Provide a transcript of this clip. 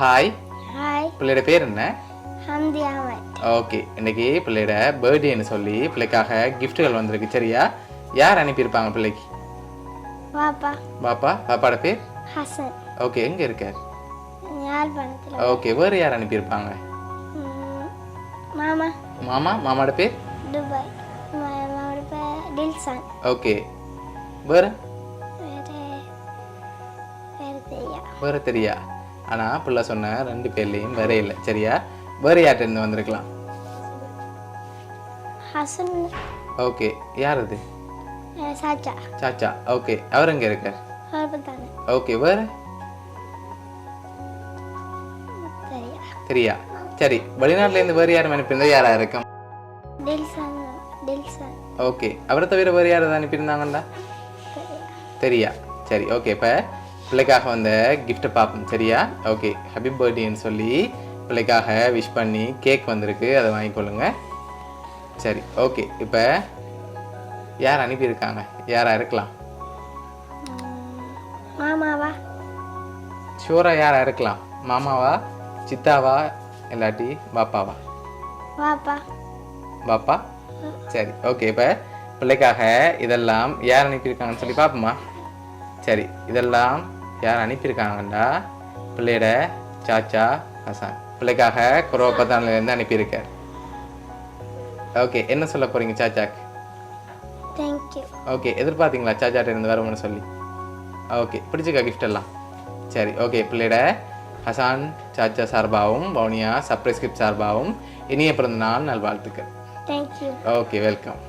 Hi. Hi. பிள்ளையோட பேர் என்ன? ஹம்தி அஹமத். ஓகே, இன்னைக்கு பிள்ளையோட பர்த்டேன்னு சொல்லி பிள்ளைக்காக கிஃப்ட்டுகள் வந்திருக்கு. சரியா? யார் அனுப்பியிருப்பாங்க பிள்ளைக்கு? பாப்பா. பாப்பாவோட பேர் ஹசன். ஓகே, எங்கே இருக்கார்? யாழ்ப்பாணத்தில். ஓகே, வேறு யார் அனுப்பியிருப்பாங்க? மாமா. மாமாவோட பேர் துபாய். மாமாவோட பேர் டில்சன். ஓகே, வேறு வேறு தெரியா? ஆனால் பிள்ளை சொன்ன 2 பேர்லேயும் வேற இல்லை. சரியா? வேறு யார்கிட்ட இருந்து வந்திருக்கலாம்? ஹசன். ஓகே, யார் அது? சாச்சா. ஓகே, அவர் எங்கே இருக்கார்? ஓகே, வேறு தெரியா? சரி, வெளிநாட்டிலேருந்து வேறு யாரும் அனுப்பியிருந்தா யாரா இருக்கும்? ஓகே, அவரை தவிர வேறு யாராவது அனுப்பியிருந்தாங்கண்டா? தெரியா? சரி, ஓகே. இப்போ பிள்ளைக்காக வந்த கிஃப்ட்டை பார்ப்போம். சரியா? ஓகே, ஹாப்பி பர்த்டேன்னு சொல்லி பிள்ளைக்காக விஷ் பண்ணி கேக் வந்திருக்கு, அதை வாங்கிக்கொள்ளுங்க. சரி, ஓகே. இப்போ யார் அனுப்பியிருக்காங்க? யாரா இருக்கலாம்? மாமாவா? ஷூரா யாரா இருக்கலாம்? மாமாவா, சித்தாவா, இல்லாட்டி பாப்பாவா? பாப்பா. சரி, ஓகே. இப்போ பிள்ளைக்காக இதெல்லாம் யார் அனுப்பியிருக்காங்கன்னு சொல்லி பார்ப்போமா? சரி, இதெல்லாம் யார் அனுப்பியிருக்காங்கண்டா பிள்ளையோட சாச்சா ஹசன். பிள்ளைக்காக குரோபத்தான்லேருந்து அனுப்பியிருக்கார். ஓகே, என்ன சொல்ல போகிறீங்க சாச்சாக்கு? தேங்க்யூ. ஓகே, எதிர்பார்த்தீங்களா சாச்சாட்ட இருந்து வரும்னு சொல்லி? ஓகே, பிடிச்சிக்கா கிஃப்ட் எல்லாம்? சரி, ஓகே. பிள்ளையோட ஹசான் சாச்சா சார்பாகவும் வவுனியா சர்ப்ரைஸ் கிஃப்ட் சார்பாகவும் இனிய பிறந்த நாள் நல்வாழ்த்துக்கள். தேங்க்யூ. Okay, welcome.